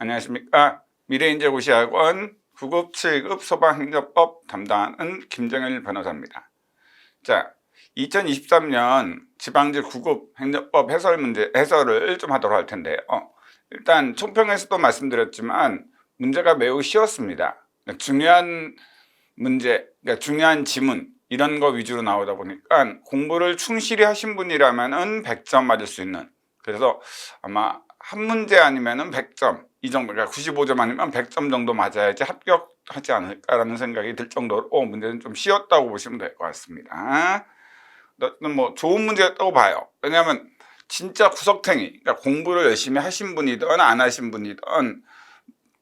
안녕하십니까. 미래인재고시학원 9급 7급 소방행정법 담당하는 김정일 변호사입니다. 자, 2023년 지방직 9급 행정법 해설을 좀 하도록 할 텐데요. 일단 총평에서도 말씀드렸지만 문제가 매우 쉬웠습니다. 중요한 문제, 그러니까 중요한 지문 이런 거 위주로 나오다 보니까 공부를 충실히 하신 분이라면은 100점 맞을 수 있는, 그래서 아마 한 문제 아니면은 100점 이 정도, 그러니까 95점 아니면 100점 정도 맞아야지 합격하지 않을까라는 생각이 들 정도로 문제는 좀 쉬웠다고 보시면 될 것 같습니다. 뭐 좋은 문제였다고 봐요. 왜냐하면 진짜 구석탱이, 그러니까 공부를 열심히 하신 분이든 안 하신 분이든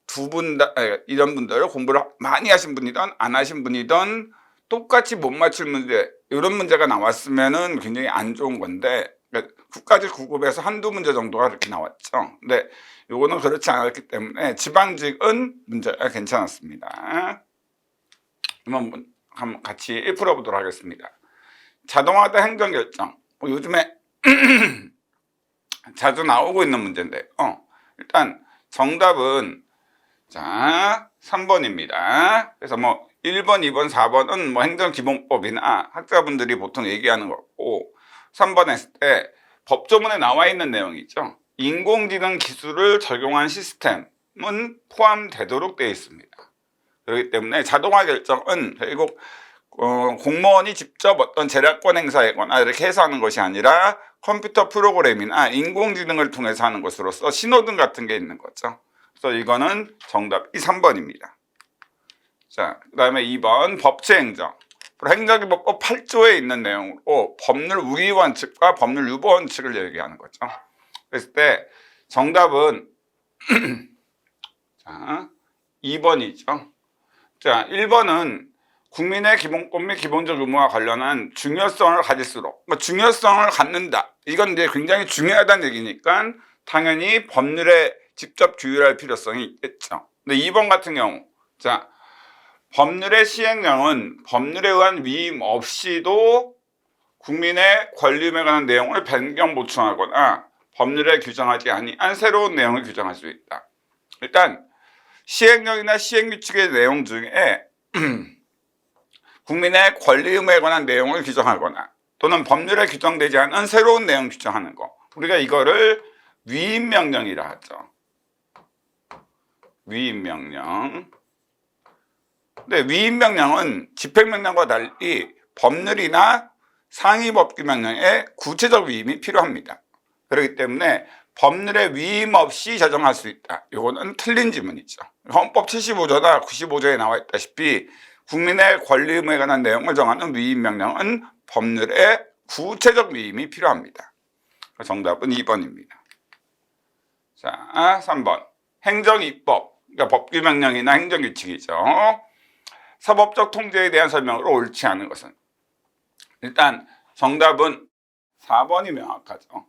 두 분 다, 이런 분들 공부를 많이 하신 분이든 안 하신 분이든 똑같이 못 맞출 문제, 이런 문제가 나왔으면은 굉장히 안 좋은 건데, 그러니까 국가직 9급에서 한두 문제 정도가 이렇게 나왔죠. 근데 요거는 그렇지 않았기 때문에 지방직은 문제가 괜찮았습니다. 한번 같이 풀어보도록 하겠습니다. 자동화된 행정결정, 요즘에 자주 나오고 있는 문제인데, 일단 정답은 자 3번입니다. 그래서 뭐 1번, 2번, 4번은 뭐 행정기본법이나 학자분들이 보통 얘기하는 거고, 3번 했을 때 법조문에 나와 있는 내용이죠. 인공지능 기술을 적용한 시스템은 포함되도록 되어 있습니다. 그렇기 때문에 자동화 결정은 결국 공무원이 직접 어떤 재량권 행사하거나 이렇게 해서 하는 것이 아니라 컴퓨터 프로그램이나 인공지능을 통해서 하는 것으로서 신호등 같은 게 있는 거죠. 그래서 이거는 정답이 3번입니다. 자, 그 다음에 2번 법치행정. 행정기본법 8조에 있는 내용으로 법률 우위 원칙과 법률 유보 원칙을 얘기하는 거죠. 그랬을 때 정답은 자, 2번이죠. 자, 1번은 국민의 기본권 및 기본적 의무와 관련한 중요성을 가질수록, 그러니까 중요성을 갖는다, 이건 이제 굉장히 중요하다는 얘기니까 당연히 법률에 직접 규율할 필요성이 있겠죠. 근데 2번 같은 경우, 자, 법률의 시행령은 법률에 의한 위임 없이도 국민의 권리에 관한 내용을 변경 보충하거나 법률에 규정하지 아니한 새로운 내용을 규정할 수 있다. 일단 시행령이나 시행규칙의 내용 중에 국민의 권리에 관한 내용을 규정하거나 또는 법률에 규정되지 않은 새로운 내용 규정하는 거, 우리가 이거를 위임명령이라 하죠. 위임명령. 근데 위임명령은 집행명령과 달리 법률이나 상위법규명령에 구체적 위임이 필요합니다. 그렇기 때문에 법률에 위임 없이 제정할 수 있다, 이거는 틀린 지문이죠. 헌법 75조나 95조에 나와 있다시피 국민의 권리에 관한 내용을 정하는 위임명령은 법률에 구체적 위임이 필요합니다. 정답은 2번입니다. 자, 3번 행정입법, 그러니까 법규명령이나 행정규칙이죠. 사법적 통제에 대한 설명으로 옳지 않은 것은, 일단 정답은 4번이 명확하죠.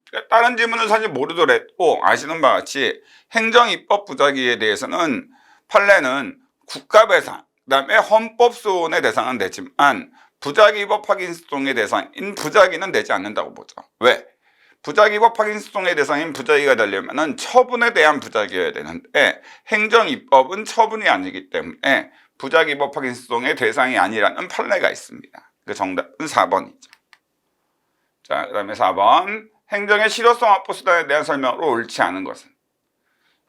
그러니까 다른 지문은 사실 모르더라도 아시는 바와 같이 행정입법 부작위에 대해서는 판례는 국가배상, 그 다음에 헌법소원의 대상은 되지만 부작위법 확인소송의 대상인 부작위는 되지 않는다고 보죠. 왜? 부작위법 확인소송의 대상인 부작위가 되려면 처분에 대한 부작위여야 되는데 행정입법은 처분이 아니기 때문에 부작위법 확인소송의 대상이 아니라는 판례가 있습니다. 그 정답은 4번이죠. 자, 그 다음에 4번 행정의 실효성 확보 수단에 대한 설명으로 옳지 않은 것은,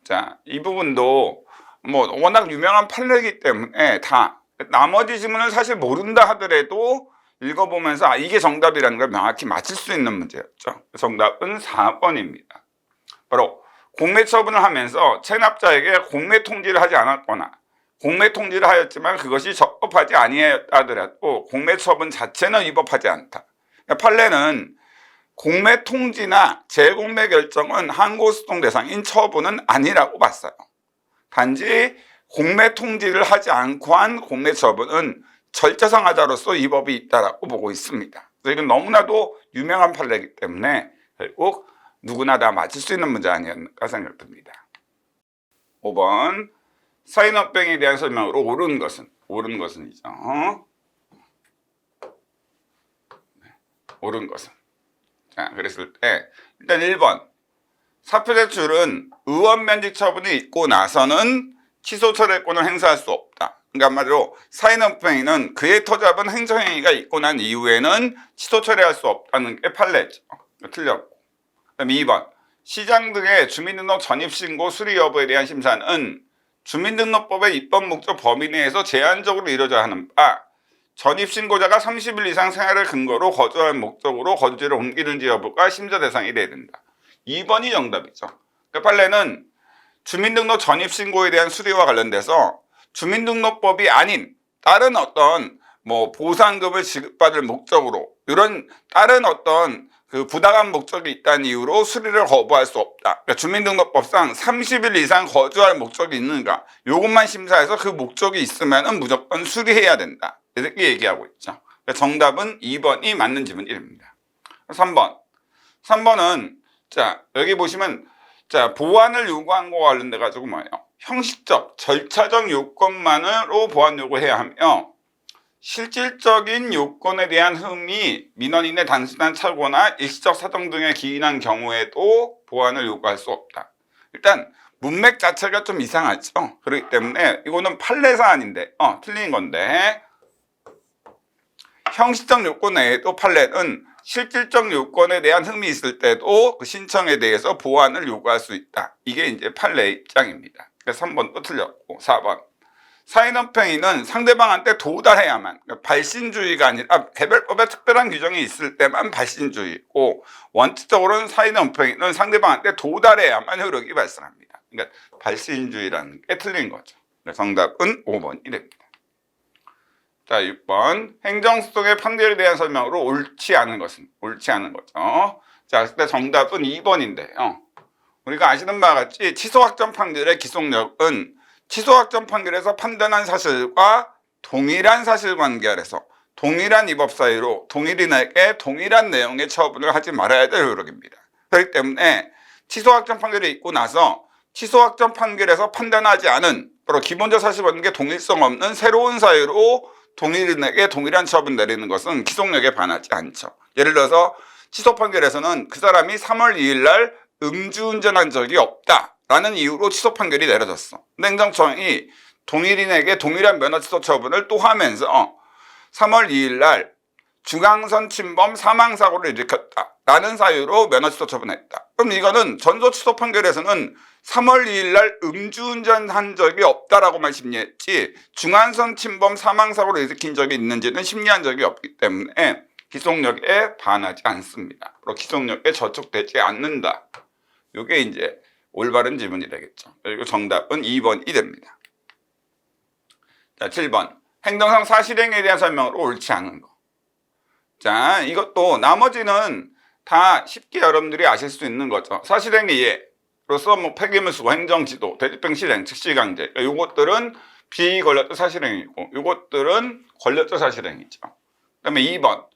자, 이 부분도 뭐 워낙 유명한 판례이기 때문에 다 나머지 지문을 사실 모른다 하더라도 읽어보면서 이게 정답이라는 걸 명확히 맞힐 수 있는 문제였죠. 정답은 4번입니다. 바로 공매 처분을 하면서 체납자에게 공매 통지를 하지 않았거나 공매 통지를 하였지만 그것이 적법하지 아니하더라도 공매 처분 자체는 위법하지 않다. 그러니까 판례는 공매 통지나 재공매 결정은 항고소송 대상인 처분은 아니라고 봤어요. 단지 공매 통지를 하지 않고 한 공매 처분은 절차상 하자로서 위법이 있다라고 보고 있습니다. 그래서 이건 너무나도 유명한 판례이기 때문에 결국 누구나 다 맞출 수 있는 문제 아니었을까 생각됩니다. 5번 사인업병에 대한 설명으로 옳은 것은이죠. 옳은 것은. 자, 그랬을 때 일단 1번 사표 제출은 의원 면직 처분이 있고 나서는 취소 철회권을 행사할 수 없다. 그러니까 한마디로 사인업행위는 그의 터잡은 행정행위가 있고 난 이후에는 취소 철회할 수 없다는 게 판례죠. 틀렸고. 그다음 2번. 시장 등의 주민등록 전입신고 수리 여부에 대한 심사는 주민등록법의 입법 목적 범위 내에서 제한적으로 이루어져야 하는 바, 전입신고자가 30일 이상 생활을 근거로 거주할 목적으로 거주지를 옮기는지 여부가 심사 대상이 돼야 된다. 2번이 정답이죠. 그러니까 판례는 주민등록 전입신고에 대한 수리와 관련돼서 주민등록법이 아닌 다른 어떤 보상금을 지급받을 목적으로 이런 다른 어떤 그 부당한 목적이 있다는 이유로 수리를 거부할 수 없다. 그러니까 주민등록법상 30일 이상 거주할 목적이 있는가 이것만 심사해서 그 목적이 있으면 무조건 수리해야 된다. 이렇게 얘기하고 있죠. 그러니까 정답은 2번이 맞는 지문이 됩니다. 3번은 자 여기 보시면 자 보완을 요구한 거와 관련돼 가지고 뭐예요? 형식적 절차적 요건만으로 보완 요구해야 하며 실질적인 요건에 대한 흠이 민원인의 단순한 착오나 일시적 사정 등에 기인한 경우에도 보완을 요구할 수 없다. 일단 문맥 자체가 좀 이상하죠. 그렇기 때문에 이거는 판례 사안인데 틀린 건데 형식적 요건 외에도 판례는 실질적 요건에 대한 흠이 있을 때도 그 신청에 대해서 보완을 요구할 수 있다. 이게 이제 판례의 입장입니다. 그래서 3번도 틀렸고 4번. 사인업행위는 상대방한테 도달해야만, 그러니까 발신주의가 아니라 개별법에 특별한 규정이 있을 때만 발신주의고 원칙적으로는 사인업행위는 상대방한테 도달해야만 효력이 발생합니다. 그러니까 발신주의라는 게 틀린 거죠. 정답은 5번이 됩니다. 자, 6번. 행정소송의 판결에 대한 설명으로 옳지 않은 것은 옳지 않은 거죠. 자, 그때 정답은 2번인데요. 우리가 아시는 바와 같이 취소확정 판결의 기속력은 취소확정 판결에서 판단한 사실과 동일한 사실관계 아래서 동일한 위법 사유로 동일인에게 동일한 내용의 처분을 하지 말아야 될 효력입니다. 그렇기 때문에 취소확정 판결이 있고 나서 취소확정 판결에서 판단하지 않은 바로 기본적 사실관계 동일성 없는 새로운 사유로 동일인에게 동일한 처분 내리는 것은 기속력에 반하지 않죠. 예를 들어서 취소 판결에서는 그 사람이 3월 2일 날 음주운전한 적이 없다라는 이유로 취소 판결이 내려졌어. 근데 행정청이 동일인에게 동일한 면허 취소 처분을 또 하면서 3월 2일 날 중앙선 침범 사망사고를 일으켰다라는 사유로 면허 취소 처분했다. 그럼 이거는 전소 취소 판결에서는 3월 2일 날 음주운전한 적이 없다라고만 심리했지 중앙선 침범 사망사고를 일으킨 적이 있는지는 심리한 적이 없기 때문에 기속력에 반하지 않습니다. 그리고 기속력에 저촉되지 않는다. 이게 이제 올바른 지문이 되겠죠. 그리고 정답은 2번이 됩니다. 자, 7번. 행정상 사실행위에 대한 설명으로 옳지 않은 거. 자, 이것도 나머지는 다 쉽게 여러분들이 아실 수 있는 거죠. 사실행위로서 폐기물수거, 행정지도, 대집행 실행, 즉시강제. 요것들은 비걸렸던 사실행위고, 요것들은 걸렸던 사실행위죠. 그 다음에 2번.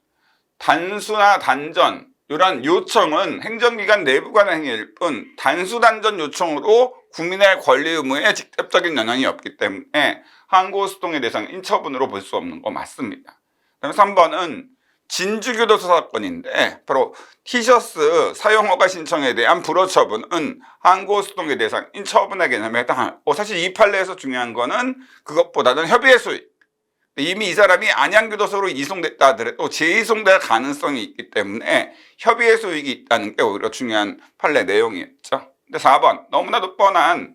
단수나 단전. 이런 요청은 행정기관 내부 간의 행위일 뿐 단수단전 요청으로 국민의 권리 의무에 직접적인 영향이 없기 때문에 항고소송의 대상인 처분으로 볼 수 없는 거 맞습니다. 그다음에 3번은 진주교도소 사건인데 바로 티셔츠 사용허가 신청에 대한 불허 처분은 항고소송의 대상인 처분의 개념에 해당하고 사실 이 판례에서 중요한 거는 그것보다는 협의의 수익. 이미 이 사람이 안양교도소로 이송됐다 하더라도 재이송될 가능성이 있기 때문에 협의의 소익이 있다는 게 오히려 중요한 판례 내용이었죠. 근데 4번 너무나도 뻔한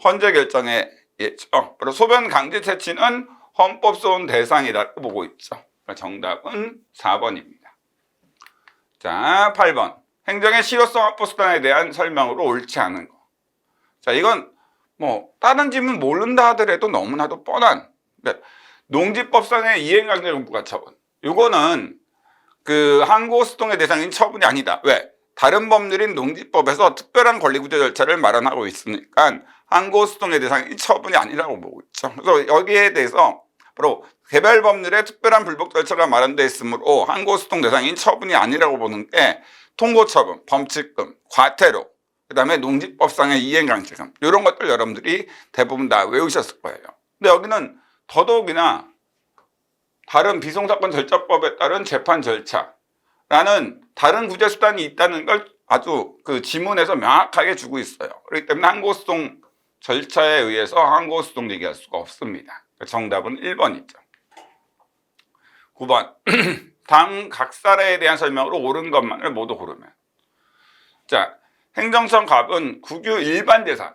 헌재 결정의 예죠. 바로 소변 강제 채취는 헌법소원 대상이라고 보고 있죠. 정답은 4번입니다. 자, 8번 행정의 실효성 확보 수단에 대한 설명으로 옳지 않은 거. 자, 이건 다른 질문 모른다 하더라도 너무나도 뻔한. 농지법상의 이행강제용 부가처분. 이거는 그 항고소송의 대상인 처분이 아니다. 왜? 다른 법률인 농지법에서 특별한 권리구제 절차를 마련하고 있으니까 항고소송의 대상인 처분이 아니라고 보고 있죠. 그래서 여기에 대해서 바로 개별 법률에 특별한 불복 절차가 마련되어 있으므로 항고소송 대상인 처분이 아니라고 보는 게 통고처분, 범칙금, 과태료, 그 다음에 농지법상의 이행강제금 이런 것들 여러분들이 대부분 다 외우셨을 거예요. 근데 여기는 더더욱이나 다른 비송사건 절차법에 따른 재판 절차라는 다른 구제수단이 있다는 걸 아주 그 지문에서 명확하게 주고 있어요. 그렇기 때문에 항고소송 절차에 의해서 항고소송 얘기할 수가 없습니다. 정답은 1번이죠. 9번 당 각 사례에 대한 설명으로 옳은 것만을 모두 고르면. 자, 행정청 갑은 국유 일반 재산.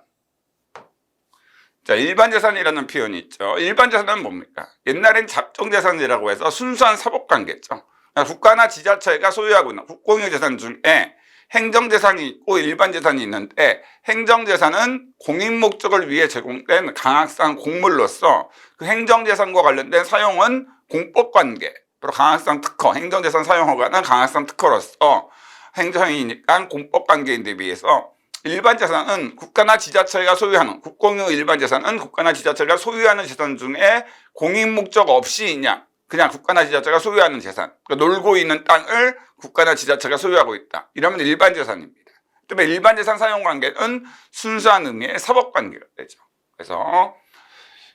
자, 일반 재산이라는 표현이 있죠. 일반 재산은 뭡니까? 옛날엔 잡종 재산이라고 해서 순수한 사법 관계죠. 국가나 지자체가 소유하고 있는 국공유 재산 중에 행정재산이 있고 일반 재산이 있는데, 행정재산은 공익 목적을 위해 제공된 강학상 공물로서 그 행정재산과 관련된 사용은 공법관계, 바로 강학상 특허, 행정재산 사용허가는 강학상 특허로서 행정이니까 공법관계인데 비해서, 일반 재산은 국가나 지자체가 소유하는, 국공유 일반 재산은 국가나 지자체가 소유하는 재산 중에 공익 목적 없이 그냥 국가나 지자체가 소유하는 재산, 그러니까 놀고 있는 땅을 국가나 지자체가 소유하고 있다, 이러면 일반 재산입니다. 그다음에 일반 재산 사용 관계는 순수한 의미의 사법 관계가 되죠. 그래서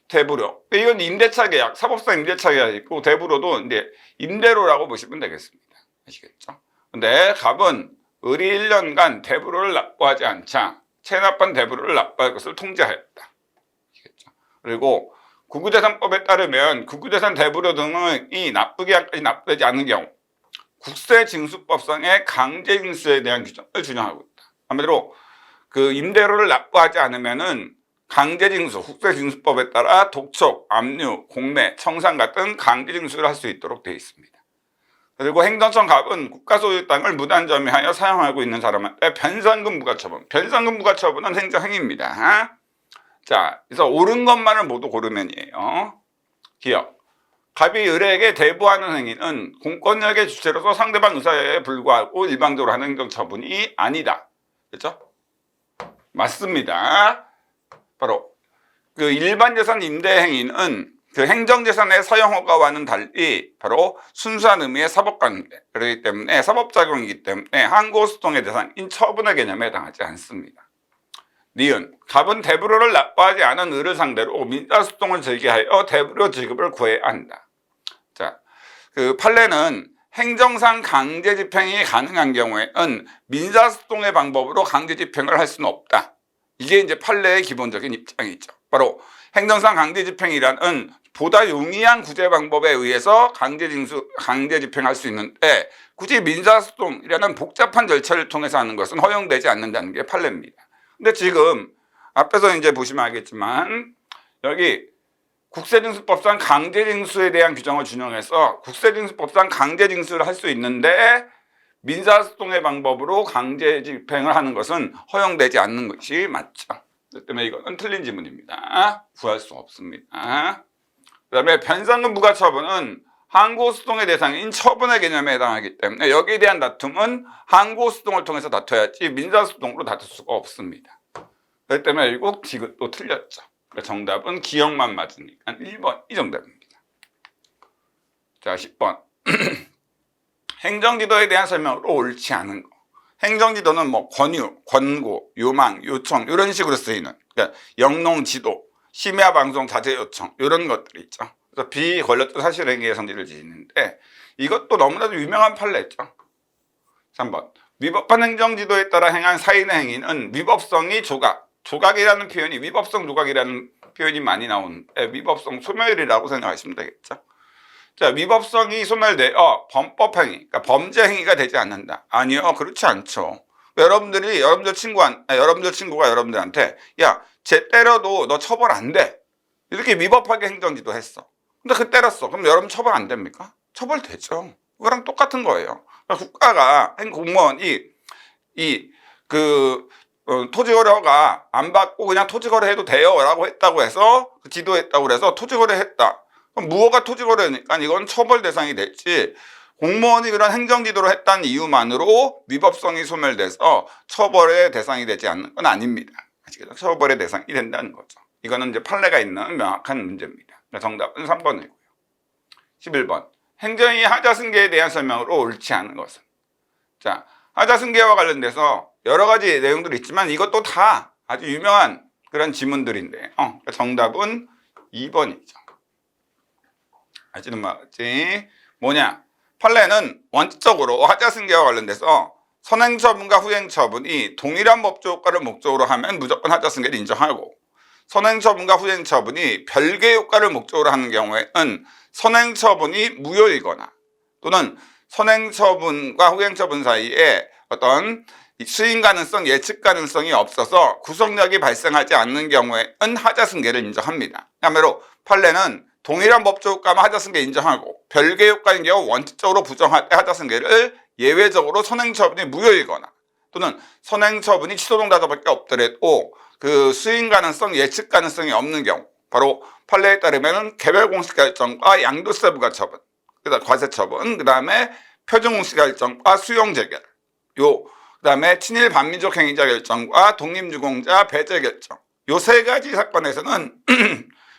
대부로, 이건 임대차 계약, 사법상 임대차 계약이고, 대부로도 이제 임대료라고 보시면 되겠습니다. 아시겠죠? 근데 갑은 을이 1년간 대부로를 납부하지 않자 체납한 대부로를 납부할 것을 통지하였다. 아시겠죠? 그리고 국유재산법에 따르면 국유재산 대부로 등이 납부계약까지 납부되지 않는 경우 국세징수법상의 강제징수에 대한 규정을 준용하고 있다. 한마디로 그 임대료를 납부하지 않으면은 강제징수, 국세징수법에 따라 독촉, 압류, 공매, 청산 같은 강제징수를 할 수 있도록 되어 있습니다. 그리고 행정청 갑은 국가 소유 땅을 무단점유하여 사용하고 있는 사람한테 변상금 부과처분, 변상금 부과처분은 행정행위입니다. 자, 그래서 옳은 것만을 모두 고르면이에요. 기억. 갑이 을에게 대부하는 행위는 공권력의 주체로서 상대방 의사에 불구하고 일방적으로 하는 행정처분이 아니다. 그렇죠? 맞습니다. 바로 그 일반 재산 임대 행위는 그 행정재산의 사용허가와는 달리 바로 순수한 의미의 사법관계, 그렇기 때문에 사법작용이기 때문에 항고소송의 대상인 처분의 개념에 해당하지 않습니다. 니은, 갑은 대부로를 납부하지 않은 을을 상대로 민사소송을 제기하여 대부로 지급을 구해야 한다. 자, 그 판례는 행정상 강제집행이 가능한 경우에는 민사소송의 방법으로 강제집행을 할 수는 없다. 이게 이제 판례의 기본적인 입장이죠. 바로 행정상 강제집행이라는 보다 용이한 구제 방법에 의해서 강제집행할 수 있는데, 굳이 민사소송이라는 복잡한 절차를 통해서 하는 것은 허용되지 않는다는 게 판례입니다. 근데 지금 앞에서 이제 보시면 알겠지만 여기 국세징수법상 강제징수에 대한 규정을 준용해서 국세징수법상 강제징수를 할 수 있는데 민사소송의 방법으로 강제집행을 하는 것은 허용되지 않는 것이 맞죠. 그렇기 때문에 이거는 틀린 지문입니다. 구할 수 없습니다. 그 다음에 변상금 부과처분은 항고소송의 대상인 처분의 개념에 해당하기 때문에 여기에 대한 다툼은 항고소송을 통해서 다퉈야지 민사소송으로 다툴 수가 없습니다. 그렇기 때문에 결국 지금 또 틀렸죠. 그러니까 정답은 기억만 맞으니까 1번 이 정답입니다. 자, 10번 행정지도에 대한 설명으로 옳지 않은 거. 행정지도는 뭐 권유, 권고, 요망, 요청 이런 식으로 쓰이는, 그러니까 영농지도, 심야 방송 자제 요청 이런 것들이 있죠. 그래서 비권력적 사실행위의 성질을 지니는데 이것도 너무나도 유명한 판례죠. 3번 위법한 행정지도에 따라 행한 사인의 행위는 위법성이 조각이라는 표현이, 위법성 조각이라는 표현이 많이 나오는데 위법성 소멸이라고 생각하시면 되겠죠. 자, 위법성이 소멸되어 범법행위, 그러니까 범죄 행위가 되지 않는다. 아니요, 그렇지 않죠. 여러분들 친구가 여러분들한테 야, 쟤 때려도 너 처벌 안 돼, 이렇게 위법하게 행정지도 했어. 근데 그 때렸어. 그럼 여러분 처벌 안 됩니까? 처벌되죠. 그거랑 똑같은 거예요. 그러니까 국가가 공무원이 토지거래가 안 받고 그냥 토지거래 해도 돼요 라고 했다고 해서, 지도했다고 해서 토지거래 했다. 그럼 무허가 토지거래니까 이건 처벌 대상이 됐지, 공무원이 그런 행정지도를 했다는 이유만으로 위법성이 소멸돼서 처벌의 대상이 되지 않는 건 아닙니다. 아시겠죠? 처벌의 대상이 된다는 거죠. 이거는 이제 판례가 있는 명확한 문제입니다. 정답은 3번이고요. 11번 행정위 하자승계에 대한 설명으로 옳지 않은 것은. 자, 하자승계와 관련돼서 여러 가지 내용들이 있지만 이것도 다 아주 유명한 그런 지문들인데 정답은 2번이죠. 아시는 바같이 뭐냐, 판례는 원칙적으로 하자승계와 관련돼서 선행처분과 후행처분이 동일한 법조 효과를 목적으로 하면 무조건 하자승계를 인정하고, 선행처분과 후행처분이 별개 효과를 목적으로 하는 경우에는 선행처분이 무효이거나 또는 선행처분과 후행처분 사이에 어떤 수인 가능성, 예측 가능성이 없어서 구속력이 발생하지 않는 경우에는 하자승계를 인정합니다. 그야말로 판례는 동일한 법조 효과만 하자승계 인정하고 별개 효과인 경우 원칙적으로 부정할 때 하자승계를 예외적으로 선행처분이 무효이거나 또는 선행처분이 취소동사밖에 없더라도 그 수인 가능성, 예측 가능성이 없는 경우, 바로 판례에 따르면 개별 공시 결정과 양도세 부과 처분, 그다음 과세 처분, 그다음에 표준 공시 결정과 수용 재결, 그다음에 친일 반민족 행위자 결정과 독립유공자 배제 결정, 요 세 가지 사건에서는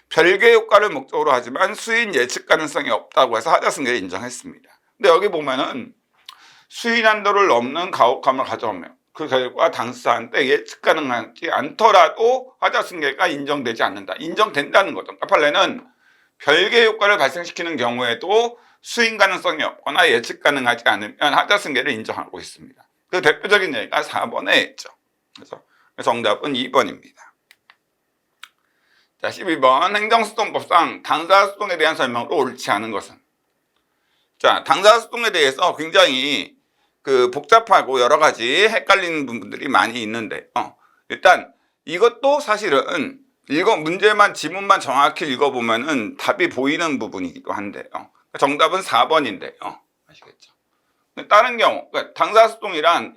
별개 효과를 목적으로 하지만 수인 예측 가능성이 없다고 해서 하자승계를 인정했습니다. 근데 여기 보면은 수인 한도를 넘는 가혹함을 가져오면 그 결과 당사자한테 예측 가능하지 않더라도 하자승계가 인정되지 않는다. 인정된다는 거죠. 그러니까 판례는 별개 효과를 발생시키는 경우에도 수인 가능성이 없거나 예측 가능하지 않으면 하자승계를 인정하고 있습니다. 그 대표적인 예가 4번에 있죠. 그래서 정답은 2번입니다. 자, 12번. 행정소송법상 당사소송에 대한 설명으로 옳지 않은 것은? 자, 당사소송에 대해서 굉장히 복잡하고 여러 가지 헷갈리는 부분들이 많이 있는데, 일단 이것도 사실은 문제만, 지문만 정확히 읽어보면은 답이 보이는 부분이기도 한데요. 정답은 4번인데요. 아시겠죠? 다른 경우, 그러니까 당사소송이란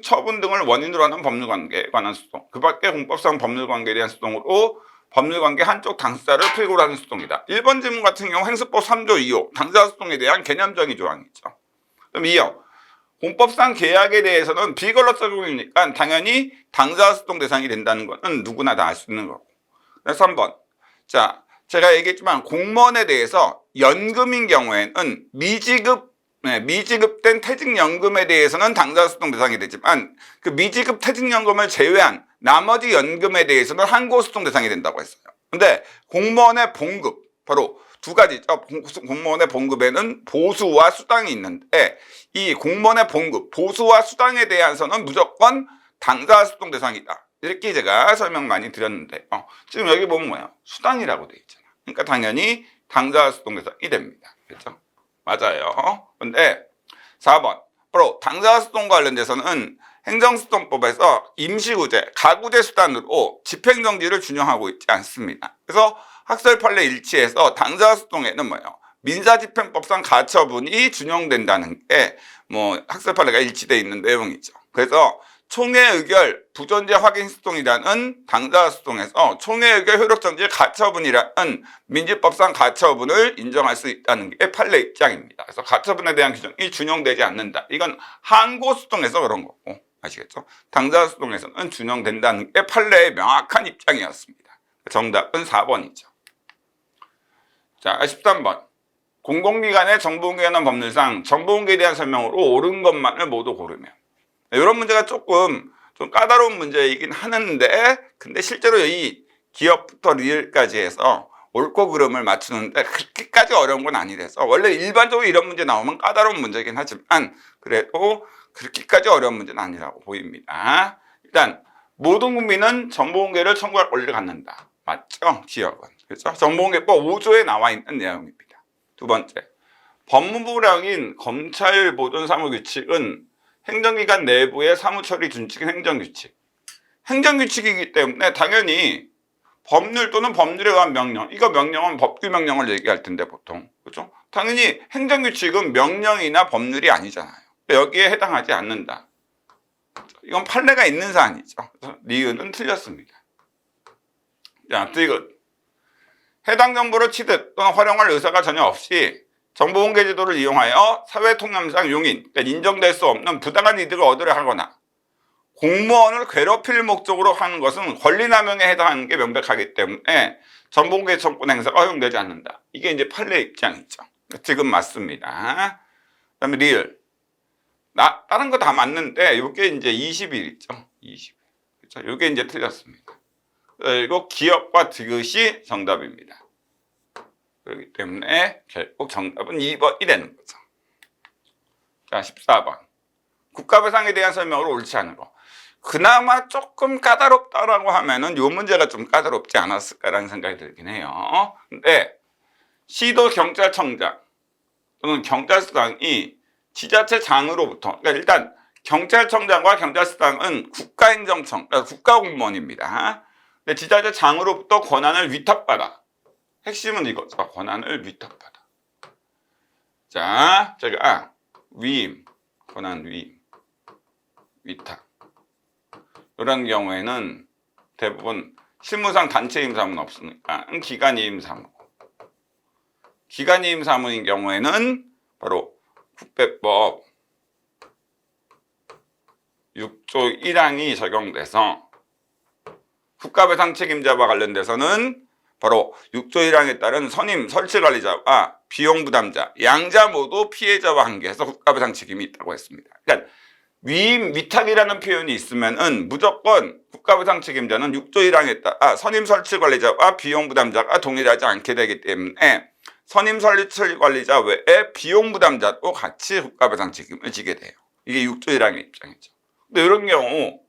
처분 등을 원인으로 하는 법률관계에 관한 소송, 그 밖에 공법상 법률관계에 대한 소송으로 법률관계 한쪽 당사자를 필요로 하는 소송이다. 1번 질문 같은 경우 행수법 3조 2호 당사소송에 대한 개념정의 조항이죠. 그럼 이어 공법상 계약에 대해서는 비권력 적용이니까 당연히 당사소송 대상이 된다는 것은 누구나 다 알 수 있는 거고. 3번. 자, 제가 얘기했지만 공무원에 대해서 연금인 경우에는 미지급된 퇴직연금에 대해서는 당사소송 대상이 되지만 그 미지급 퇴직연금을 제외한 나머지 연금에 대해서는 항고소송 대상이 된다고 했어요. 근데 공무원의 봉급, 바로 두 가지죠. 공무원의 봉급에는 보수와 수당이 있는데 이 공무원의 봉급, 보수와 수당에 대해서는 무조건 당사소송 대상이다. 이렇게 제가 설명 많이 드렸는데 지금 여기 보면 뭐예요? 수당이라고 돼 있잖아. 그러니까 당연히 당사소송 대상이 됩니다. 그렇죠? 맞아요. 근데 4번. 바로 당사소송 관련돼서는 행정소송법에서 임시구제, 가구제 수단으로 집행정지를 준용하고 있지 않습니다. 그래서 학설 판례 일치에서 당사소송에는 뭐예요? 민사집행법상 가처분이 준용된다는 게 학설 판례가 일치되어 있는 내용이죠. 그래서 총회의결 부존재 확인 소송이라는 당사소송에서 총회의결 효력정지 가처분이라는 민지법상 가처분을 인정할 수 있다는 게 판례 입장입니다. 그래서 가처분에 대한 규정이 준용되지 않는다. 이건 항고소송에서 그런 거고, 아시겠죠? 당사소송에서는 준용된다는 게 판례의 명확한 입장이었습니다. 정답은 4번이죠. 자, 13번. 공공기관의 정보공개하는 법률상 정보공개에 대한 설명으로 옳은 것만을 모두 고르면. 이런 문제가 조금 좀 까다로운 문제이긴 하는데, 근데 실제로 이 기업부터 리을까지 해서 옳고 그름을 맞추는데 그렇게까지 어려운 건 아니라서, 원래 일반적으로 이런 문제 나오면 까다로운 문제이긴 하지만 그래도 그렇게까지 어려운 문제는 아니라고 보입니다. 일단 모든 국민은 정보공개를 청구할 권리를 갖는다. 맞죠? 기업은. 그렇죠? 정보공개법 5조에 나와 있는 내용입니다. 두 번째, 법무부령인 검찰보존사무규칙은 행정기관 내부의 사무처리 준칙인 행정규칙. 행정규칙이기 때문에 당연히 법률 또는 법률에 의한 명령, 이거 명령은 법규명령을 얘기할 텐데 보통, 그렇죠? 당연히 행정규칙은 명령이나 법률이 아니잖아요. 여기에 해당하지 않는다. 이건 판례가 있는 사안이죠. 그래서 니은은 틀렸습니다. 자, 디귿. 해당 정보를 취득 또는 활용할 의사가 전혀 없이 정보공개 제도를 이용하여 사회통념상 용인, 그러니까 인정될 수 없는 부당한 이득을 얻으려 하거나 공무원을 괴롭힐 목적으로 하는 것은 권리남용에 해당하는 게 명백하기 때문에 정보공개 청구 행사가 허용되지 않는다. 이게 이제 판례 입장이죠. 지금 맞습니다. 그다음에 리을. 다른 거 다 맞는데 이게 이제 20일 있죠. 20일. 그렇죠? 이게 이제 틀렸습니다. 그리고 기업과 디귿이 정답입니다. 그렇기 때문에 결국 정답은 2번이 되는 거죠. 자, 14번. 국가배상에 대한 설명으로 옳지 않은 거. 그나마 조금 까다롭다라고 하면은 요 문제가 좀 까다롭지 않았을까라는 생각이 들긴 해요. 근데 시도 경찰청장 또는 경찰서장이 지자체장으로부터, 그러니까 일단 경찰청장과 경찰서장은 국가행정청, 그러니까 국가공무원입니다. 근데 지자체장으로부터 권한을 위탁받아. 핵심은 이거죠. 권한을 위탁받아. 자, 제가 위임, 권한 위임, 위탁. 이런 경우에는 대부분 실무상 단체임 사무는 없으니까 기관이임 사무. 기관이임 사무인 경우에는 바로 국배법 6조 1항이 적용돼서 국가배상 책임자와 관련돼서는 바로 6조 1항에 따른 선임 설치관리자와 비용부담자, 양자 모두 피해자와 관계해서 국가배상 책임이 있다고 했습니다. 그러니까 위임, 위탁이라는 표현이 있으면은 무조건 국가배상 책임자는 6조 1항에 따라 선임 설치관리자와 비용부담자가 동일하지 않게 되기 때문에 선임 설치관리자 외에 비용부담자도 같이 국가배상 책임을 지게 돼요. 이게 6조 1항의 입장이죠. 근데 이런 경우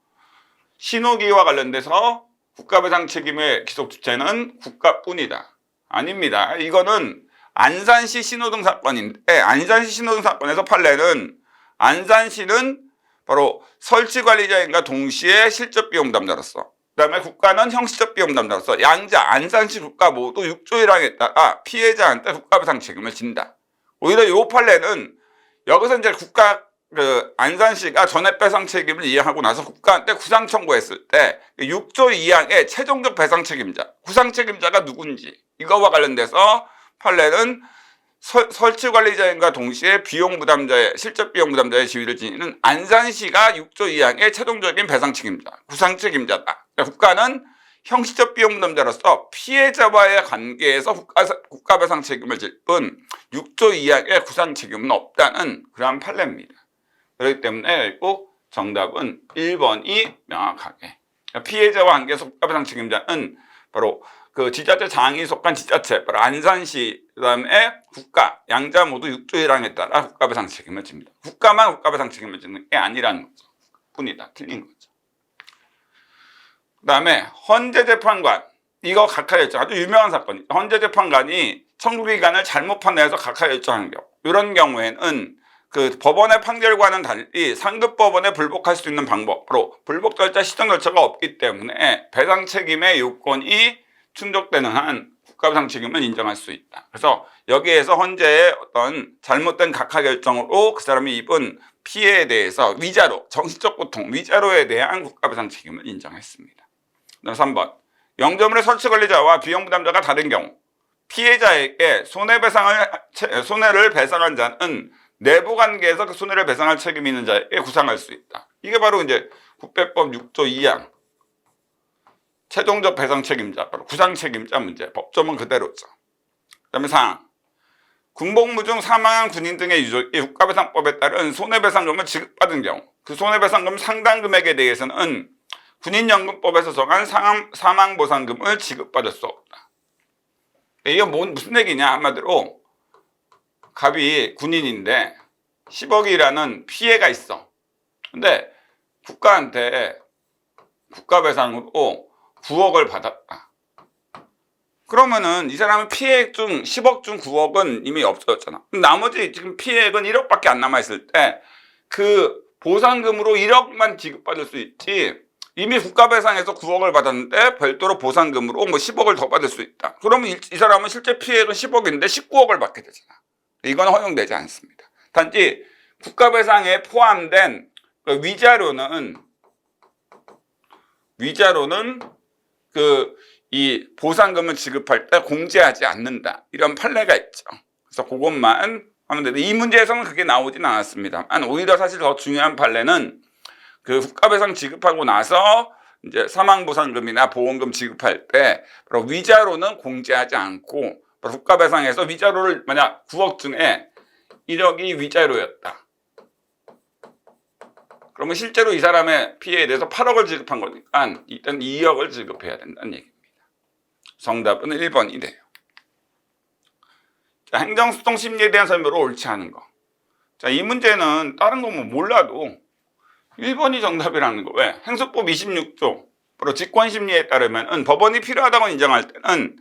신호기와 관련돼서 국가배상 책임의 기속 주체는 국가뿐이다. 아닙니다. 이거는 안산시 신호등 사건인데 안산시 신호등 사건에서 판례는 안산시는 바로 설치관리자인과 동시에 실적비용 담당자로서, 그 다음에 국가는 형식적 비용 담당자로서 양자 안산시 국가 모두 6조 1항에 따라 피해자한테 국가배상 책임을 진다. 오히려 이 판례는 여기서 이제 안산시가 전액배상 책임을 이행하고 나서 국가한테 구상 청구했을 때 6조 2항의 최종적 배상 책임자, 구상 책임자가 누군지 이거와 관련돼서 판례는 설치관리자인과 동시에 비용부담자의 실적비용부담자의 지위를 지니는 안산시가 6조 2항의 최종적인 배상 책임자, 구상 책임자다. 그러니까 국가는 형식적 비용부담자로서 피해자와의 관계에서 국가배상 책임을 질 뿐 6조 2항의 구상 책임은 없다는 그러한 판례입니다. 그렇기 때문에 꼭 정답은 1번이 명확하게, 그러니까 피해자와 관계에서 국가배상 책임자는 바로 그 지자체장이 속한 지자체, 바로 안산시, 그 다음에 국가, 양자 모두 6조 1항에 따라 국가배상 책임을 집니다. 국가만 국가배상 책임을 지는 게 아니라는 거죠. 뿐이다. 틀린 거죠. 그 다음에 헌재재판관, 이거 각하결정, 아주 유명한 사건이죠. 헌재재판관이 청구기간을 잘못 판단해서 각하결정하는 경우, 이런 경우에는 그 법원의 판결과는 달리 상급법원에 불복할 수 있는 방법, 바로 불복 절차, 시정 절차가 없기 때문에 배상 책임의 요건이 충족되는 한 국가배상 책임을 인정할 수 있다. 그래서 여기에서 헌재의 어떤 잘못된 각하 결정으로 그 사람이 입은 피해에 대해서 위자료, 정신적 고통, 위자료에 대한 국가배상 책임을 인정했습니다. 3번, 영점물의 설치관리자와 비용부담자가 다른 경우 피해자에게 손해를 배상한 자는 내부 관계에서 그 손해를 배상할 책임이 있는 자에게 구상할 수 있다. 이게 바로 이제 국배법 6조 2항 최종적 배상 책임자, 바로 구상 책임자 문제. 법조문 그대로죠. 그 다음에 4항, 군복무 중 사망한 군인 등의 유족이 국가배상법에 따른 손해배상금을 지급받은 경우 그 손해배상금 상당 금액에 대해서는 군인연금법에서 정한 사망보상금을 지급받을 수 없다. 이게 무슨 얘기냐? 한마디로 갑이 군인인데 10억이라는 피해가 있어. 근데 국가한테 국가배상으로 9억을 받았다. 그러면은 이 사람은 피해액 중 10억 중 9억은 이미 없어졌잖아. 나머지 지금 피해액은 1억밖에 안 남아있을 때 그 보상금으로 1억만 지급받을 수 있지, 이미 국가배상에서 9억을 받았는데 별도로 보상금으로 뭐 10억을 더 받을 수 있다. 그러면 이 사람은 실제 피해액은 10억인데 19억을 받게 되잖아. 이건 허용되지 않습니다. 단지 국가배상에 포함된 위자료는 이 보상금을 지급할 때 공제하지 않는다. 이런 판례가 있죠. 그래서 그것만 하면 되는데 이 문제에서는 그게 나오진 않았습니다만, 오히려 사실 더 중요한 판례는 그 국가배상 지급하고 나서 이제 사망보상금이나 보험금 지급할 때 바로 위자료는 공제하지 않고, 바로 국가배상에서 위자료를 만약 9억 중에 1억이 위자료였다. 그러면 실제로 이 사람의 피해에 대해서 8억을 지급한 거니까 일단 2억을 지급해야 된다는 얘기입니다. 정답은 1번이 돼요. 자, 행정소송 심리에 대한 설명으로 옳지 않은 거. 자, 이 문제는 다른 거 뭐 몰라도 1번이 정답이라는 거. 왜? 행수법 26조 바로 직권심리에 따르면 법원이 필요하다고 인정할 때는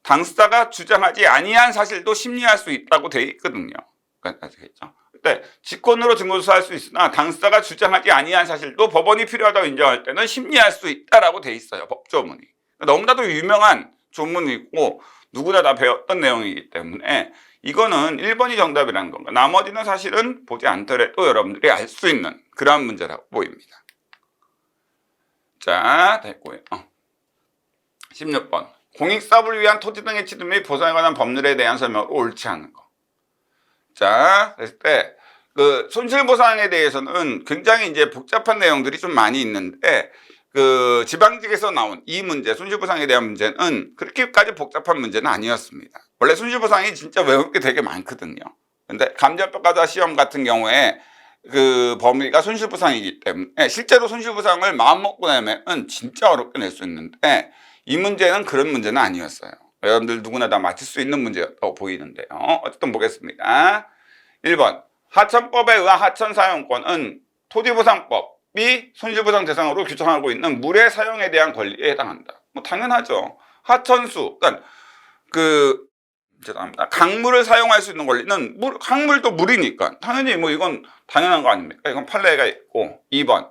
당사자가 주장하지 아니한 사실도 심리할 수 있다고 되어 있거든요. 아시겠죠? 그때 직권으로 증거수사할 수 있으나 당사자가 주장하지 아니한 사실도 법원이 필요하다고 인정할 때는 심리할 수 있다라고 되어 있어요. 법조문이. 너무나도 유명한 조문이고 누구나 다 배웠던 내용이기 때문에 이거는 1번이 정답이라는 건가. 나머지는 사실은 보지 않더라도 여러분들이 알 수 있는 그런 문제라고 보입니다. 자, 됐고요. 16번. 공익사업을 위한 토지 등의 취득 및 보상에 관한 법률에 대한 설명으로 옳지 않은 거. 자, 그랬을 때, 손실보상에 대해서는 굉장히 이제 복잡한 내용들이 좀 많이 있는데, 지방직에서 나온 이 문제, 손실보상에 대한 문제는 그렇게까지 복잡한 문제는 아니었습니다. 원래 손실보상이 진짜 외울 게 되게 많거든요. 근데 감정평가자 시험 같은 경우에 범위가 손실보상이기 때문에 실제로 손실보상을 마음먹고 내면 진짜 어렵게 낼 수 있는데, 이 문제는 그런 문제는 아니었어요. 여러분들 누구나 다 맞힐 수 있는 문제였다고 보이는데요. 어쨌든 보겠습니다. 1번. 하천법에 의한 하천사용권은 토지보상법이 손실보상 대상으로 규정하고 있는 물의 사용에 대한 권리에 해당한다. 뭐 당연하죠. 하천수, 그러니까 죄송합니다. 강물을 사용할 수 있는 권리는 강물도 물이니까 당연히 뭐 이건 당연한 거 아닙니까? 이건 판례가 있고. 2번.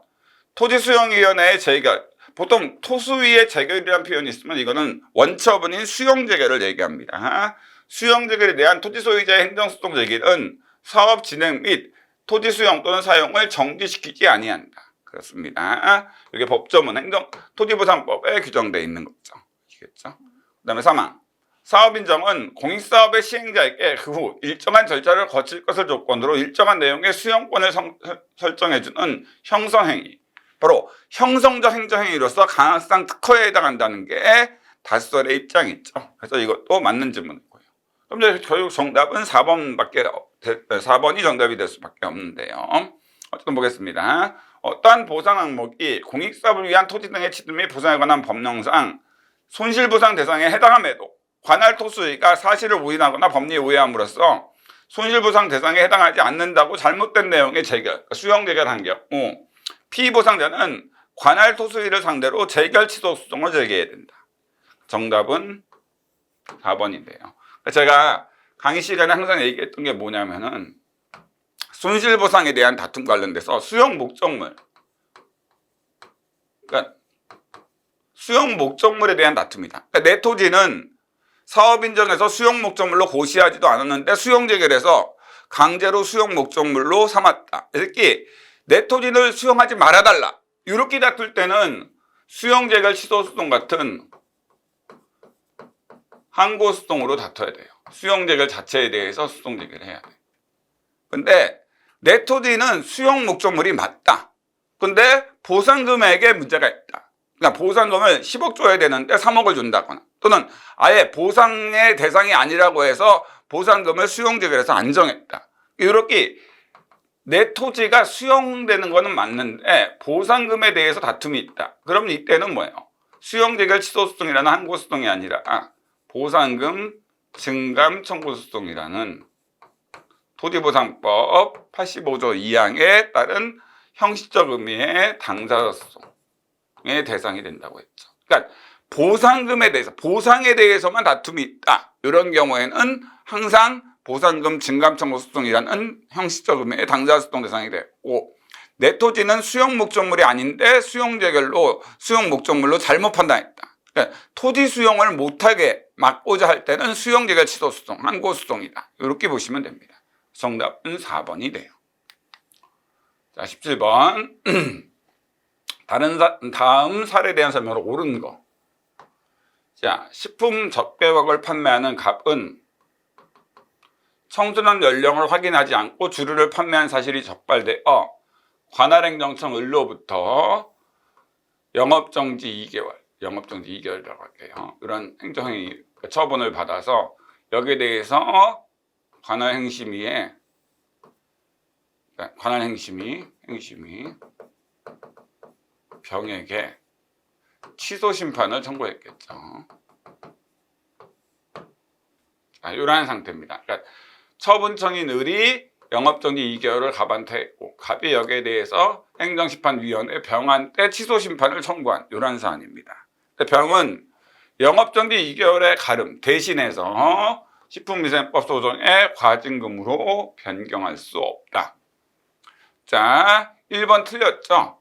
토지수용위원회의 재결. 보통 토수위의 재결이라는 표현이 있으면 이거는 원처분인 수용재결을 얘기합니다. 수용재결에 대한 토지소유자의 행정소송 제기는 사업 진행 및 토지 수용 또는 사용을 정지시키지 아니한다. 그렇습니다. 이게 법조문 토지보상법에 규정되어 있는 거죠. 아시겠죠? 그 다음에 3항. 사업인정은 공익사업의 시행자에게 그 후 일정한 절차를 거칠 것을 조건으로 일정한 내용의 수용권을 설정해주는 형성행위. 바로 형성적 행정행위로서 강학상 특허에 해당한다는 게 다수설의 입장이죠. 그래서 이것도 맞는 질문이고요. 그럼 이제 결국 정답은 4번이 정답이 될 수밖에 없는데요. 어쨌든 보겠습니다. 어떠한 보상 항목이 공익사업을 위한 토지 등의 취득 및 보상에 관한 법령상 손실보상 대상에 해당함에도 관할 토수의가 사실을 부인하거나 법리에 오해함으로써 손실보상 대상에 해당하지 않는다고 잘못된 내용의 재결, 수용재결한 경우 피보상자는 관할 토수의를 상대로 재결 취소 소송을 제기해야 된다. 정답은 4번인데요. 제가 강의 시간에 항상 얘기했던 게 뭐냐면은 손실보상에 대한 다툼 관련돼서 수용 목적물, 그러니까 수용 목적물에 대한 다툼이다. 그러니까 내 토지는 사업 인정에서 수용 목적물로 고시하지도 않았는데 수용 재결해서 강제로 수용 목적물로 삼았다. 이렇게 내 토지를 수용하지 말아달라. 이렇게 다툴 때는 수용 재결 취소 소송 같은 항고 소송으로 다퉈야 돼요. 수용 재결 자체에 대해서 소송 재결을 해야 돼. 근데 내 토지는 수용 목적물이 맞다. 근데 보상금액에 문제가 있다. 그러니까 보상금을 10억 줘야 되는데 3억을 준다거나 또는 아예 보상의 대상이 아니라고 해서 보상금을 수용 재결해서 안 정했다. 이렇게 내 토지가 수용되는 거는 맞는데 보상금에 대해서 다툼이 있다. 그럼 이때는 뭐예요? 수용 재결 취소 소송이라는 항고 소송이 아니라 보상금 증감 청구 소송이라는 토지보상법 85조 2항에 따른 형식적 의미의 당사자 소송의 대상이 된다고 했죠. 그러니까 보상금에 대해서, 보상에 대해서만 다툼이 있다. 이런 경우에는 항상 보상금 증감 청구 소송이라는 형식적 의미의 당사자 소송 대상이 되고, 내 토지는 수용 목적물이 아닌데 수용 재결로 수용 목적물로 잘못 판단했다. 그러니까 토지 수용을 못하게 막고자 할 때는 수용 재결 취소 소송, 항고 소송이다. 이렇게 보시면 됩니다. 정답은 4번이 돼요. 자, 17번. 다음 사례에 대한 설명으로 옳은 거. 자, 식품 적배각을 판매하는 갑은 청소년 연령을 확인하지 않고 주류를 판매한 사실이 적발되어 관할행정청 을로부터 영업정지 2개월, 영업정지 2개월이라고 할게요. 이런 행정행위 처분을 받아서 여기에 대해서 관할행심위에 행심위 병에게 취소 심판을 청구했겠죠. 자, 이러한 상태입니다. 그러니까 처분청인 을이 영업정지 2개월을 갑한테 했고 갑이 여기에 대해서 행정심판위원회 병한테 취소심판을 청구한 이런 사안입니다. 병은 영업정지 2개월의 가름 대신해서 식품위생법 소송의 과징금으로 변경할 수 없다. 자, 1번 틀렸죠?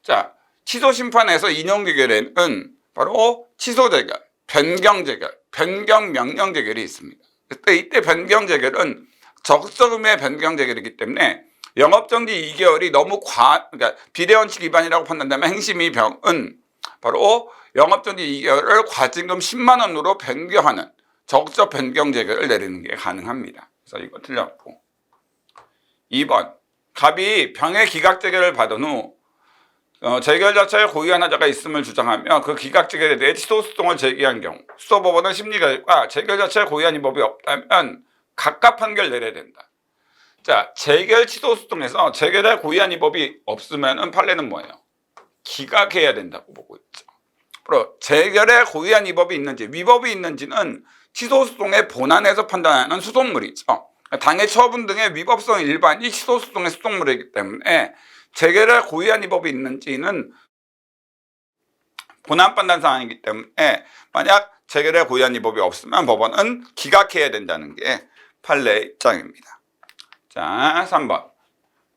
자, 취소심판에서 인용재결에는 바로 취소재결, 변경재결, 변경명령재결이 있습니다. 이때 변경재결은 적성음의 변경재결이기 때문에 영업정지 2개월이 너무 그러니까 비례원칙 위반이라고 판단되면 행심위 병은 바로 영업정지 2개월을 과징금 10만 원으로 변경하는 적적 변경재결을 내리는 게 가능합니다. 그래서 이거 틀렸고. 2번 갑이 병의 기각재결을 받은 후 재결 자체에 고의한 하자가 있음을 주장하며 그 기각재결에 대해 취소소송을 제기한 경우 수소법원은 심리결과 재결 자체에 고의한 위법이 없다면 각각 판결 내려야 된다. 자, 재결 취소소송에서 재결에 고의한 위법이 없으면 판례는 뭐예요? 기각해야 된다고 보고 있죠. 앞으로 재결에 고의한 위법이 있는지 위법이 있는지는 취소소송의 본안에서 판단하는 수송물이죠. 당해 처분 등의 위법성 일반이 취소소송의 수송물이기 때문에 재결에 고의한 위법이 있는지는 본안 판단 사항이기 때문에 만약 재결에 고의한 위법이 없으면 법원은 기각해야 된다는 게 판례 입장입니다. 자, 3번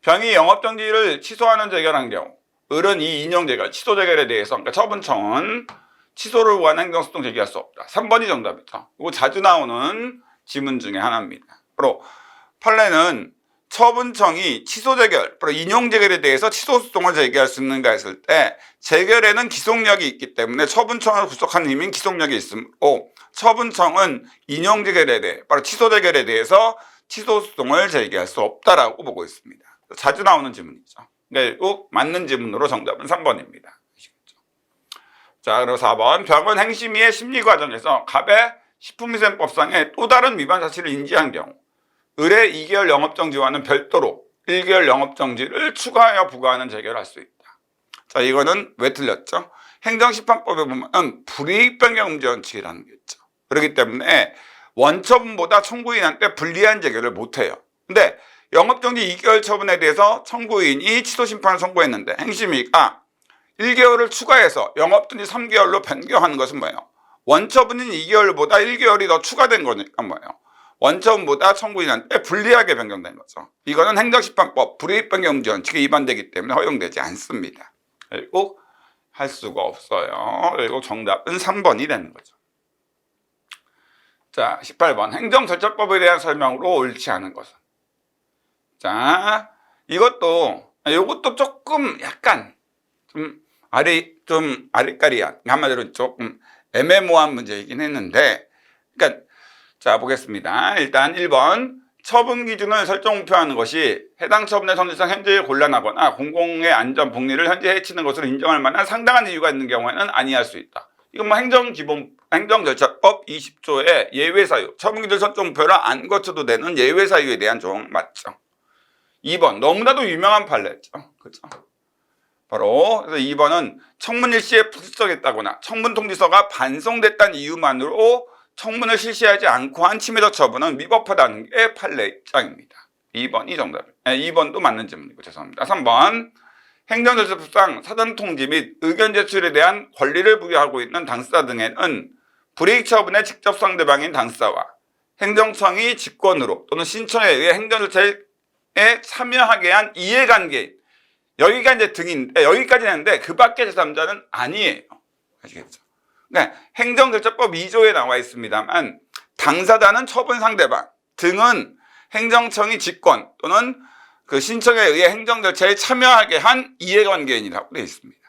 병이 영업정지를 취소하는 재결한 경우 을은 이 인용재결, 취소재결에 대해서 그러니까 처분청은 취소를 구한 행정소송 제기할 수 없다. 3번이 정답이죠. 이거 자주 나오는 지문 중에 하나입니다. 바로 판례는 처분청이 취소재결, 바로 인용재결에 대해서 취소소송을 제기할 수 있는가 했을 때 재결에는 기속력이 있기 때문에 처분청을 구속하는 힘인 기속력이 있으므로 처분청은 인용재결에 대해, 바로 취소재결에 대해서 취소소송을 제기할 수 없다라고 보고 있습니다. 자주 나오는 지문이죠. 그러니까 맞는 지문으로 정답은 3번입니다. 자, 그리고 4번 병은 행심위의 심리 과정에서 갑의 식품위생법상의 또 다른 위반 사실을 인지한 경우 을의 2개월 영업정지와는 별도로 1개월 영업정지를 추가하여 부과하는 재결을 할 수 있다. 자, 이거는 왜 틀렸죠? 행정심판법에 보면 불이익 변경 음지 원칙이라는 게 있죠. 그렇기 때문에 원처분보다 청구인한테 불리한 재결을 못해요. 근데 영업정지 2개월 처분에 대해서 청구인이 취소심판을 선고했는데 행심위가 1개월을 추가해서 영업정지 3개월로 변경하는 것은 뭐예요? 원처분인 2개월보다 1개월이 더 추가된 거니까 뭐예요? 원처분보다 청구인한테 불리하게 변경된 거죠. 이거는 행정심판법 불이익 변경 음지 원칙에 위반되기 때문에 허용되지 않습니다. 그리고 할 수가 없어요. 그리고 정답은 3번이 되는 거죠. 자, 18번 행정절차법에 대한 설명으로 옳지 않은 것은. 자, 이것도 조금 약간 좀 아리까리한, 한마디로 조금 애매모호한 문제이긴 했는데, 그러니까 자, 보겠습니다. 일단 1번 처분 기준을 설정 목표하는 것이 해당 처분의 성질상 현재에 곤란하거나 공공의 안전 복리를 현재 해치는 것으로 인정할 만한 상당한 이유가 있는 경우에는 아니할 수 있다. 이건 뭐 행정절차법 20조의 예외사유, 처분 기준 설정 목표를 안 거쳐도 되는 예외사유에 대한 조항 맞죠? 2번 너무나도 유명한 판례죠. 그죠? 바로 그래서 2번은 청문 일시에 불출석했다거나 청문 통지서가 반송됐다는 이유만으로 청문을 실시하지 않고 한 침해적 처분은 위법하다는 게 판례 입장입니다. 2번이 정답이에요. 2번도 맞는 질문이고 죄송합니다. 3번 행정절차법상 사전 통지 및 의견 제출에 대한 권리를 부여하고 있는 당사자 등에는 불이익 처분의 직접 상대방인 당사자와 행정청이 직권으로 또는 신청에 의해 행정절차에 참여하게 한 이해관계인 여기가 이제 등인데 여기까지 했는데 그 밖의 제3자는 아니에요. 아시겠죠? 그러니까 행정절차법 2조에 나와 있습니다만 당사자는 처분 상대방 등은 행정청이 직권 또는 그 신청에 의해 행정절차에 참여하게 한 이해관계인이라고 되어 있습니다.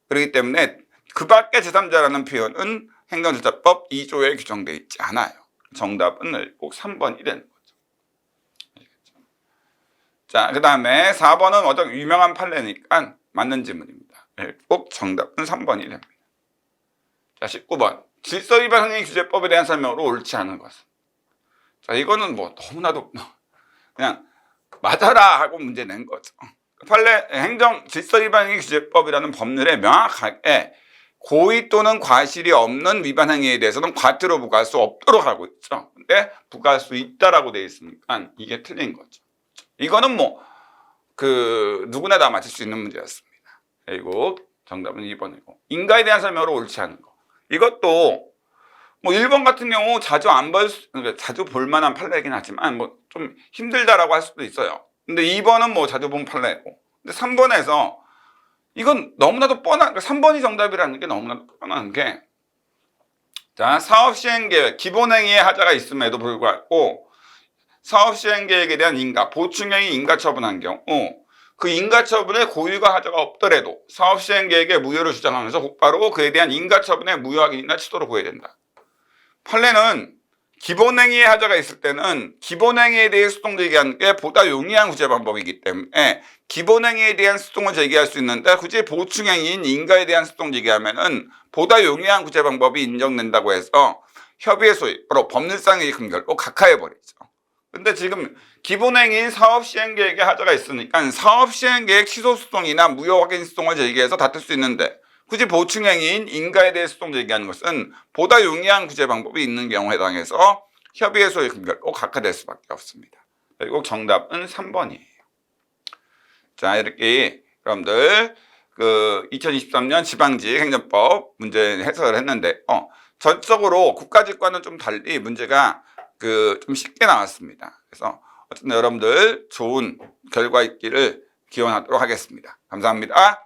그렇기 때문에 그 밖의 제3자라는 표현은 행정절차법 2조에 규정되어 있지 않아요. 정답은 꼭 3번이 되는 거죠. 아시겠죠? 자, 그 다음에 4번은 워낙 유명한 판례니까 맞는 질문입니다. 꼭 정답은 3번이 됩니다. 자, 19번 질서위반 행위규제법에 대한 설명으로 옳지 않은 것은. 자, 이거는 뭐 너무나도 그냥 맞아라 하고 문제 낸 거죠. 판례 행정 질서위반 행위규제법이라는 법률에 명확하게 고의 또는 과실이 없는 위반 행위에 대해서는 과태료 부과할 수 없도록 하고 있죠. 근데 부과할 수 있다라고 되어 있으니까 이게 틀린 거죠. 이거는 뭐 누구나 다 맞출 수 있는 문제였습니다. 그리고 정답은 2번이고 인가에 대한 설명으로 옳지 않은 거. 이것도 뭐 1번 같은 경우 그러니까 자주 볼 만한 판례이긴 하지만 뭐 좀 힘들다라고 할 수도 있어요. 근데 2번은 뭐 자주 본 판례고. 근데 3번에서 이건 너무나도 뻔한, 3번이 정답이라는 게 너무나도 뻔한 게, 자, 사업시행계획, 기본행위의 하자가 있음에도 불구하고 사업시행계획에 대한 인가, 보충행위 인가처분한 경우 그 인가처분에 고유가 하자가 없더라도 사업시행계획의 무효를 주장하면서 곧바로 그에 대한 인가처분의 무효 확인이나 취소를 구해야 된다. 판례는 기본행위의 하자가 있을 때는 기본행위에 대해 수동 제기하는 게 보다 용이한 구제 방법이기 때문에 기본행위에 대한 수동을 제기할 수 있는데 굳이 보충행위인 인가에 대한 수동 제기하면은 보다 용이한 구제 방법이 인정된다고 해서 협의의 소위 바로 법률상의 근거로 각하해버리죠. 근데 지금 기본행위인 사업시행계획에 하자가 있으니까 사업시행계획 취소수동이나 무효 확인 수동을 제기해서 다툴 수 있는데 굳이 보충행위인 인가에 대해 수동 제기하는 것은 보다 용이한 구제 방법이 있는 경우에 해당해서 협의의 소의 근거로 각하될 수밖에 없습니다. 그리고 정답은 3번이에요. 자, 이렇게 여러분들 2023년 지방직 행정법 문제 해석을 했는데 전적으로 국가직과는 좀 달리 문제가 좀 쉽게 나왔습니다. 그래서 어쨌든 여러분들 좋은 결과 있기를 기원하도록 하겠습니다. 감사합니다.